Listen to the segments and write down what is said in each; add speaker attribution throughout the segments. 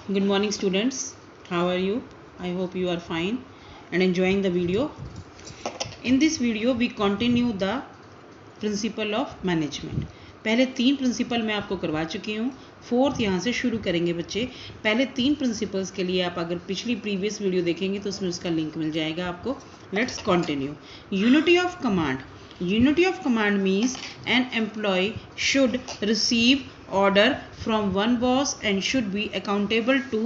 Speaker 1: Good morning students, how are you? I hope you are fine and enjoying the video. In this video we continue the principle of management. पहले 3 principal मैं आपको करवा चुकी हूँ, 4th यहाँ से शुरू करेंगे बच्चे। पहले 3 प्रिंसिपल्स के लिए आप अगर पिछली प्रीवियस वीडियो देखेंगे तो उसमें उसका लिंक मिल जाएगा आपको। Let's continue. Unity of command. Unity of command means an employee should receive order from one boss and should be accountable to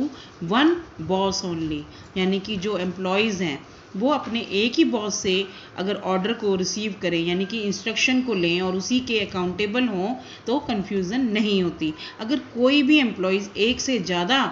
Speaker 1: one boss only। यानी कि जो एम्प्लॉयज़ हैं वो अपने एक ही बॉस से अगर ऑर्डर को रिसीव करें यानी कि इंस्ट्रक्शन को लें और उसी के अकाउंटेबल हों तो कन्फ्यूज़न नहीं होती। अगर कोई भी एम्प्लॉयज़ एक से ज़्यादा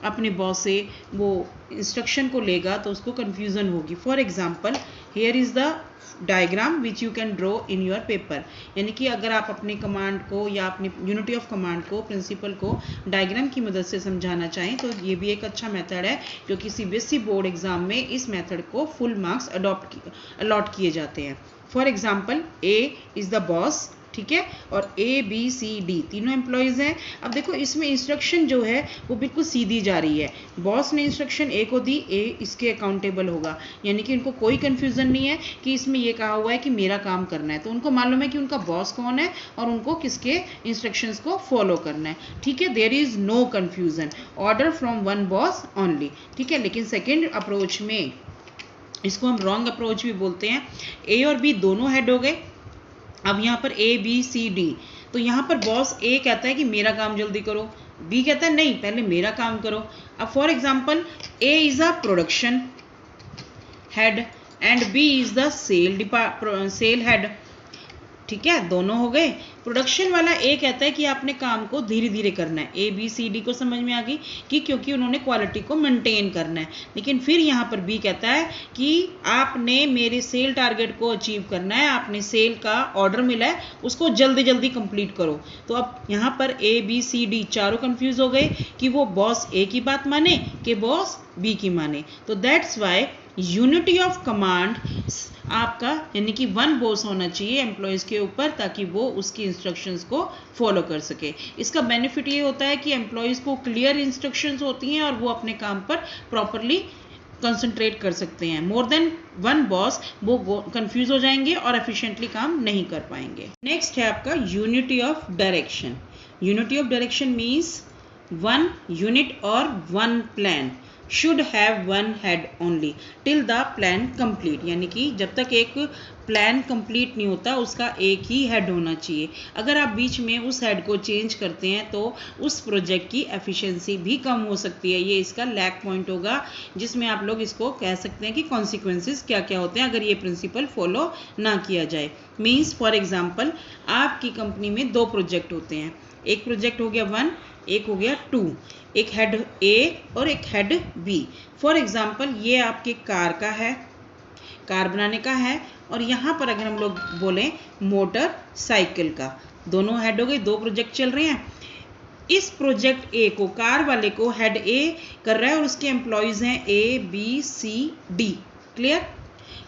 Speaker 1: अपने बॉस से वो इंस्ट्रक्शन को लेगा तो उसको कन्फ्यूज़न होगी। For example here is the diagram which you can draw in your paper. यानी कि अगर आप अपने कमांड को या अपनी यूनिटी ऑफ कमांड को प्रिंसिपल को डायग्राम की मदद से समझाना चाहें तो ये भी एक अच्छा मेथड है, क्योंकि सीबीएसई बोर्ड एग्जाम में इस मेथड को फुल मार्क्स अलॉट किए जाते हैं। For example A is the boss, ठीक है, और ए बी सी डी तीनों एम्प्लॉयज़ हैं। अब देखो इसमें इंस्ट्रक्शन जो है वो बिल्कुल सीधी जा रही है। बॉस ने इंस्ट्रक्शन ए को दी, ए इसके अकाउंटेबल होगा, यानी कि उनको कोई कन्फ्यूज़न नहीं है कि इसमें ये कहा हुआ है कि मेरा काम करना है, तो उनको मालूम है कि उनका बॉस कौन है और उनको किसके इंस्ट्रक्शंस को फॉलो करना है। ठीक है, there is no confusion, order from one boss only. ठीक है, लेकिन सेकेंड अप्रोच में इसको हम रॉन्ग अप्रोच भी बोलते हैं। ए और बी दोनों हेड हो गए। अब यहाँ पर ए बी सी डी, तो यहाँ पर बॉस ए कहता है कि मेरा काम जल्दी करो, बी कहता है नहीं पहले मेरा काम करो। अब for example A is a production head and B is the sale head. ठीक है, दोनों हो गए। प्रोडक्शन वाला ए कहता है कि आपने काम को धीरे धीरे करना है। ए बी सी डी को समझ में आ गई कि क्योंकि उन्होंने क्वालिटी को मेंटेन करना है। लेकिन फिर यहाँ पर बी कहता है कि आपने मेरे सेल टारगेट को अचीव करना है, आपने सेल का ऑर्डर मिला है उसको जल्दी जल्दी कंप्लीट करो। तो अब यहाँ पर ए बी सी डी चारों कंफ्यूज हो गए कि वो बॉस ए की बात माने कि बॉस बी की माने। तो that's why unity of command आपका यानी कि वन बॉस होना चाहिए एम्प्लॉयज़ के ऊपर, ताकि वो उसकी इंस्ट्रक्शंस को फॉलो कर सके। इसका बेनिफिट ये होता है कि एम्प्लॉयज़ को क्लियर इंस्ट्रक्शंस होती हैं और वो अपने काम पर प्रॉपरली कंसंट्रेट कर सकते हैं। मोर देन वन बॉस वो कंफ्यूज हो जाएंगे और एफिशिएंटली काम नहीं कर पाएंगे। नेक्स्ट है आपका unity of direction. Unity of direction means one unit और one plan should have one head only till the plan complete। यानी कि जब तक एक प्लान कंप्लीट नहीं होता उसका एक ही हेड होना चाहिए। अगर आप बीच में उस हेड को चेंज करते हैं तो उस प्रोजेक्ट की एफिशिएंसी भी कम हो सकती है। ये इसका लैक पॉइंट होगा, जिसमें आप लोग इसको कह सकते हैं कि कॉन्सिक्वेंसेस क्या क्या होते हैं अगर ये प्रिंसिपल फॉलो ना किया जाए। मीन्स फॉर एग्जाम्पल आपकी कंपनी में 2 प्रोजेक्ट होते हैं, एक प्रोजेक्ट हो गया 1, एक हो गया 2, एक हेड ए और एक हेड बी। फॉर एग्जाम्पल ये आपके कार का है, कार बनाने का है, और यहाँ पर अगर हम लोग बोलें मोटर साइकिल का, दोनों हेड हो गए, 2 प्रोजेक्ट चल रहे हैं। इस प्रोजेक्ट ए को कार वाले को हेड ए कर रहा है और उसके एम्प्लॉयज़ हैं A B C D. Clear?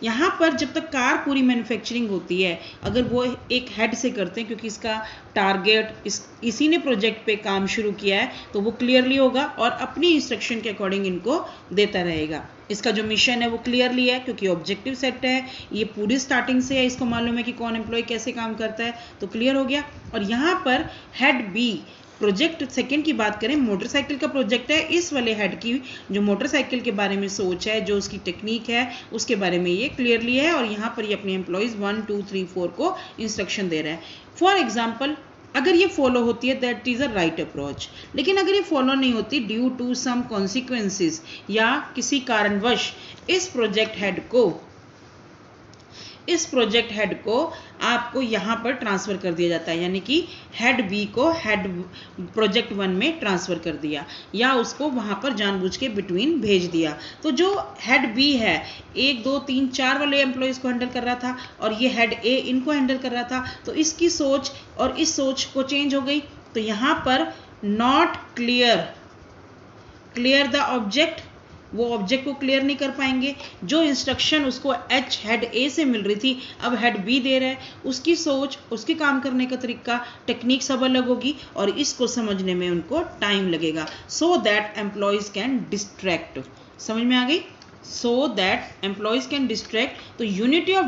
Speaker 1: यहाँ पर जब तक कार पूरी मैन्युफैक्चरिंग होती है अगर वो एक हेड से करते हैं, क्योंकि इसका टारगेट इसी ने प्रोजेक्ट पे काम शुरू किया है, तो वो क्लियरली होगा और अपनी इंस्ट्रक्शन के अकॉर्डिंग इनको देता रहेगा। इसका जो मिशन है वो क्लियरली है क्योंकि ऑब्जेक्टिव सेट है, ये पूरी स्टार्टिंग से है, इसको मालूम है कि कौन एम्प्लॉय कैसे काम करता है, तो क्लियर हो गया। और यहाँ पर हेड बी प्रोजेक्ट सेकंड की बात करें, मोटरसाइकिल का प्रोजेक्ट है, इस वाले हेड की जो मोटरसाइकिल के बारे में सोच है, जो उसकी टेक्निक है उसके बारे में ये क्लियरली है, और यहाँ पर ये अपने एम्प्लॉयज़ 1 2 3 4 को इंस्ट्रक्शन दे रहा है। फॉर एग्जाम्पल अगर ये फॉलो होती है that is a right approach, लेकिन अगर ये फॉलो नहीं होती ड्यू टू सम कॉन्सिक्वेंसेस या किसी कारणवश इस प्रोजेक्ट हेड को आपको यहाँ पर ट्रांसफ़र कर दिया जाता है, यानी कि हेड बी को हेड प्रोजेक्ट 1 में ट्रांसफ़र कर दिया या उसको वहाँ पर जानबूझ के बिटवीन भेज दिया। तो जो हेड बी है 1 2 3 4 वाले एम्प्लॉयज़ को हैंडल कर रहा था और ये हेड ए इनको हैंडल कर रहा था, तो इसकी सोच और इस सोच को चेंज हो गई। तो यहाँ पर नॉट क्लियर द ऑब्जेक्ट वो ऑब्जेक्ट को क्लियर नहीं कर पाएंगे। जो इंस्ट्रक्शन उसको एच हेड ए से मिल रही थी अब हेड बी दे रहा है, उसकी सोच, उसके काम करने का तरीका, टेक्निक सब अलग होगी और इसको समझने में उनको टाइम लगेगा। So that employees can distract. समझ में आ गई? so that employees can distract. तो unity of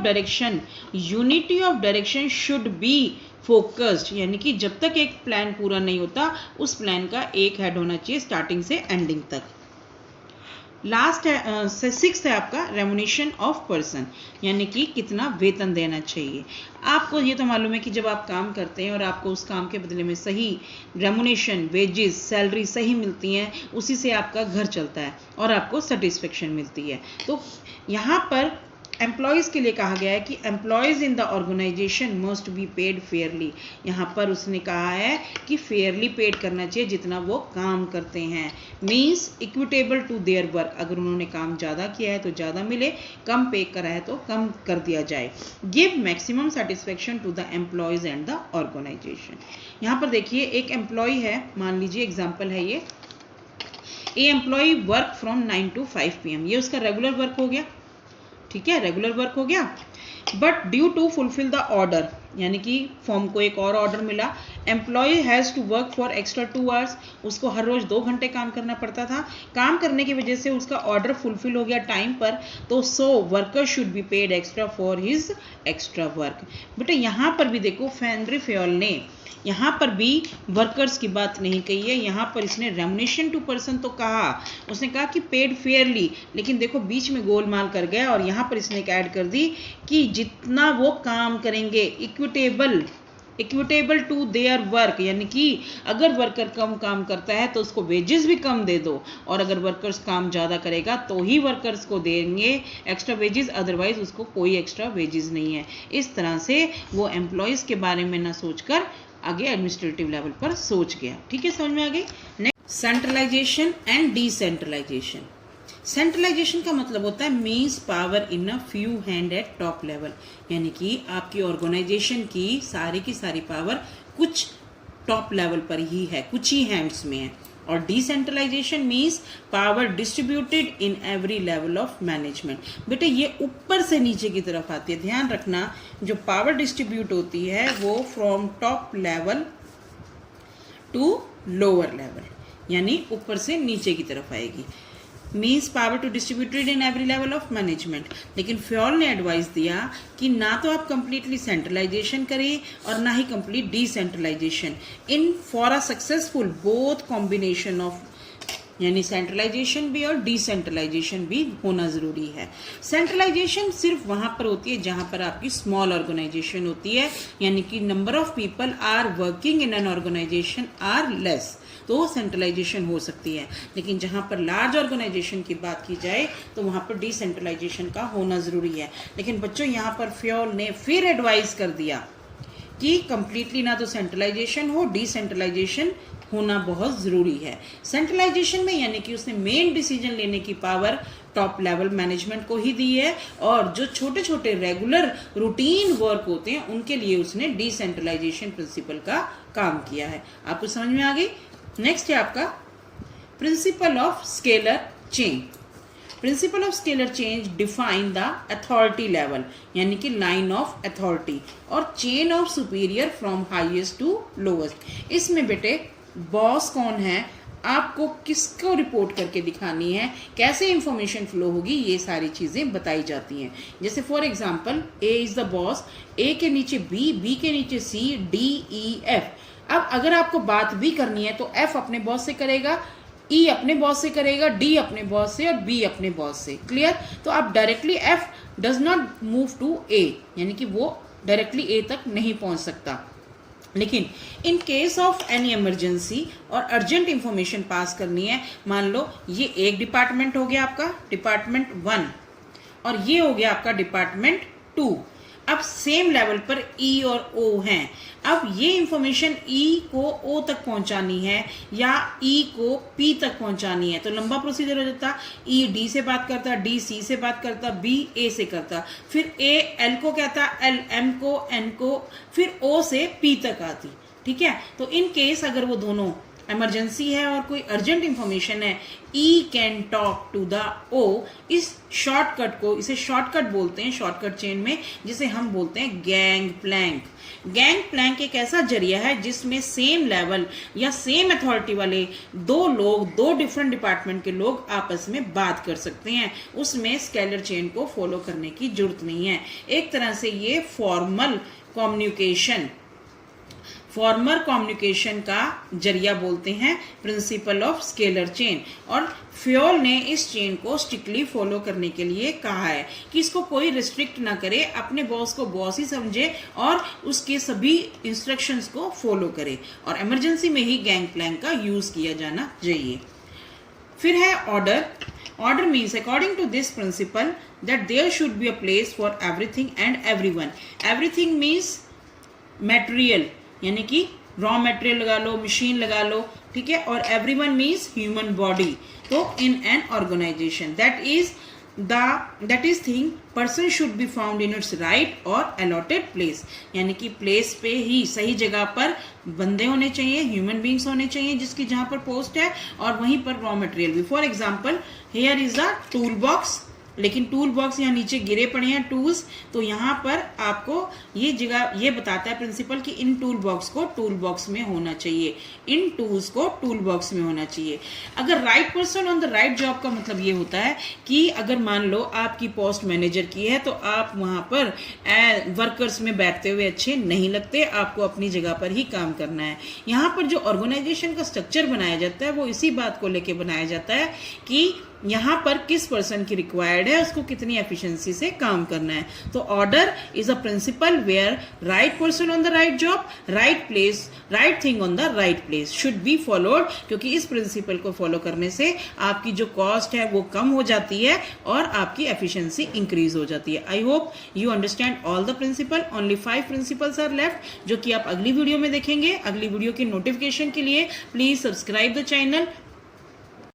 Speaker 1: direction should be focused, यानी कि जब तक एक प्लान पूरा नहीं होता उस प्लान का एक हेड होना चाहिए स्टार्टिंग से एंडिंग तक। लास्ट है 6th है आपका रेमुनेशन ऑफ पर्सन, यानी कि कितना वेतन देना चाहिए। आपको ये तो मालूम है कि जब आप काम करते हैं और आपको उस काम के बदले में सही रेमुनेशन, वेजेस, सैलरी सही मिलती हैं, उसी से आपका घर चलता है और आपको सेटिस्फेक्शन मिलती है। तो यहाँ पर एम्प्लॉयज़ के लिए कहा गया है कि employees in the organisation must be paid fairly. यहाँ पर उसने कहा है कि फेयरली पेड करना चाहिए जितना वो काम करते हैं। Means equitable to their work, अगर उन्होंने काम ज़्यादा किया है तो ज़्यादा मिले, कम पे करा है तो कम कर दिया जाए। Give maximum satisfaction to the employees and the organisation. यहाँ पर देखिए एक एम्प्लॉय है, मान लीजिए एग्जाम्पल है ये, ए employ work from 9 to 5 PM, ये उसका रेगुलर वर्क हो गया, ठीक है, रेगुलर वर्क हो गया। But due to fulfil the order, यानी कि फॉर्म को एक और ऑर्डर मिला, employee has to work for extra 2 hours, उसको हर रोज 2 घंटे काम करना पड़ता था। काम करने की वजह से उसका ऑर्डर फुलफिल हो गया टाइम पर, तो so worker should be paid extra for his extra work. बेटा यहाँ पर भी देखो हेनरी फेयोल ने यहाँ पर भी वर्कर्स की बात नहीं कही है, यहाँ पर इसने रेमुनेशन टू पर्सन तो कहा, उसने कहा कि पेड फेयरली, लेकिन देखो बीच में गोलमाल कर गया और यहाँ पर इसने एक ऐड कर दी कि जितना वो काम करेंगे इक्विटेबल टू देयर वर्क, यानी कि अगर वर्कर कम काम करता है तो उसको वेजेस भी कम दे दो, और अगर वर्कर्स काम ज़्यादा करेगा तो ही वर्कर्स को देंगे एक्स्ट्रा वेजेस, अदरवाइज उसको कोई एक्स्ट्रा वेजेस नहीं है। इस तरह से वो एम्प्लॉयज़ के बारे में ना सोचकर आगे एडमिनिस्ट्रेटिव लेवल पर सोच गया। ठीक है, समझ में आ गई। Next, centralisation and decentralisation. Centralisation का मतलब होता है means power in a few hand at top level, यानी कि आपकी ऑर्गेनाइजेशन की सारी पावर कुछ टॉप लेवल पर ही है, कुछ ही हैंड्स में है। और decentralisation means power distributed in every level of management. बेटे ये ऊपर से नीचे की तरफ आती है, ध्यान रखना, जो पावर डिस्ट्रीब्यूट होती है वो from top level to lower level, यानी ऊपर से नीचे की तरफ आएगी। Means power to distributed in every level of management. लेकिन फ्योल ने एडवाइस दिया कि ना तो आप कंप्लीटली सेंट्रलाइजेशन करिए और ना ही complete decentralization. In for a successful both combination of, यानी सेंट्रलाइजेशन भी और डिसेंट्रलाइजेशन भी होना ज़रूरी है। सेंट्रलाइजेशन सिर्फ वहाँ पर होती है जहाँ पर आपकी स्मॉल ऑर्गेनाइजेशन होती है, यानी कि number of people are working in an organisation are less, तो सेंट्रलाइजेशन हो सकती है। लेकिन जहाँ पर लार्ज ऑर्गेनाइजेशन की बात की जाए तो वहाँ पर डिसेंट्रलाइजेशन का होना ज़रूरी है। लेकिन बच्चों यहाँ पर फ्योल ने फिर एडवाइस कर दिया कि कंप्लीटली ना तो सेंट्रलाइजेशन हो, डिसेंट्रलाइजेशन होना बहुत ज़रूरी है। सेंट्रलाइजेशन में यानी कि उसने मेन डिसीजन लेने की पावर टॉप लेवल मैनेजमेंट को ही दी है, और जो छोटे छोटे रेगुलर रूटीन वर्क होते हैं उनके लिए उसने डिसेंट्रलाइजेशन प्रिंसिपल का काम किया है। आपको समझ में आ गई। नेक्स्ट है आपका principle of scalar change. Principle of scalar change define the authority level, यानी कि लाइन ऑफ अथॉरिटी और chain of superior from highest to lowest. इसमें बेटे बॉस कौन है, आपको किसको रिपोर्ट करके दिखानी है, कैसे इंफॉर्मेशन फ्लो होगी, ये सारी चीज़ें बताई जाती हैं। जैसे for example A is the boss, A के नीचे बी, बी के नीचे सी, डी ई एफ। अब अगर आपको बात भी करनी है तो एफ अपने बॉस से करेगा, ई अपने बॉस से करेगा, डी अपने बॉस से और बी अपने बॉस से। क्लियर? तो आप directly F does not move to A, यानी कि वो डायरेक्टली ए तक नहीं पहुंच सकता। लेकिन in case of any emergency और अर्जेंट इंफॉर्मेशन पास करनी है, मान लो ये एक डिपार्टमेंट हो गया आपका डिपार्टमेंट 1 और ये हो गया आपका डिपार्टमेंट 2। अब सेम लेवल पर ई और ओ हैं। अब ये इंफॉर्मेशन ई को ओ तक पहुंचानी है या ई को पी तक पहुंचानी है, तो लंबा प्रोसीजर हो जाता। ई डी से बात करता, डी सी से बात करता, बी ए से करता, फिर ए एल को कहता, एल एम को, एन को, फिर ओ से पी तक आती। ठीक है, तो इन केस अगर वो दोनों इमरजेंसी है और कोई अर्जेंट इंफॉर्मेशन है, ई कैन टॉक टू द ओ, इस शॉर्टकट को, इसे शॉर्टकट बोलते हैं शॉर्टकट चेन में, जिसे हम बोलते हैं गैंग प्लैंक। गैंग प्लैंक एक ऐसा जरिया है जिसमें सेम लेवल या सेम अथॉरिटी वाले दो लोग, दो डिफरेंट डिपार्टमेंट के लोग आपस में बात कर सकते हैं। उसमें स्केलर चेन को फॉलो करने की जरूरत नहीं है। एक तरह से ये फॉर्मल कम्युनिकेशन का जरिया बोलते हैं, प्रिंसिपल ऑफ स्केलर चेन। और फ्योल ने इस चेन को स्ट्रिक्टली फॉलो करने के लिए कहा है कि इसको कोई रिस्ट्रिक्ट ना करे, अपने बॉस को बॉस ही समझे और उसके सभी इंस्ट्रक्शंस को फॉलो करे, और इमरजेंसी में ही गैंग प्लैंक का यूज किया जाना चाहिए। फिर है order. Order means according to this principle that there should be a place for everything and everyone. Everything means material, यानी कि रॉ मटेरियल लगा लो, मशीन लगा लो, ठीक है, और एवरीवन मीन्स ह्यूमन बॉडी। तो in an organization that is thing person should be found in its right और allotted place, यानी कि प्लेस पे ही, सही जगह पर बंदे होने चाहिए, ह्यूमन बींग्स होने चाहिए जिसकी जहां पर पोस्ट है, और वहीं पर रॉ मटेरियल भी। For example here is a tool box, लेकिन टूल बॉक्स यहाँ नीचे गिरे पड़े हैं टूल्स, तो यहाँ पर आपको ये जगह ये बताता है प्रिंसिपल कि इन टूल बॉक्स को टूल बॉक्स में होना चाहिए, इन टूल्स को टूल बॉक्स में होना चाहिए। अगर right person on the right job का मतलब ये होता है कि अगर मान लो आपकी पोस्ट मैनेजर की है तो आप वहाँ पर वर्कर्स में बैठते हुए अच्छे नहीं लगते, आपको अपनी जगह पर ही काम करना है। यहाँ पर जो ऑर्गेनाइजेशन का स्ट्रक्चर बनाया जाता है वो इसी बात को लेके बनाया जाता है कि यहाँ पर किस पर्सन की रिक्वायर्ड है, उसको कितनी एफिशिएंसी से काम करना है। तो order is a principle where right person on the right job, right place, right thing on the right place should be followed, क्योंकि इस प्रिंसिपल को फॉलो करने से आपकी जो कॉस्ट है वो कम हो जाती है और आपकी एफिशिएंसी इंक्रीज हो जाती है। I hope you understand all the principle. Only 5 principles are left, जो कि आप अगली वीडियो में देखेंगे। अगली वीडियो की नोटिफिकेशन के लिए प्लीज सब्सक्राइब द चैनल,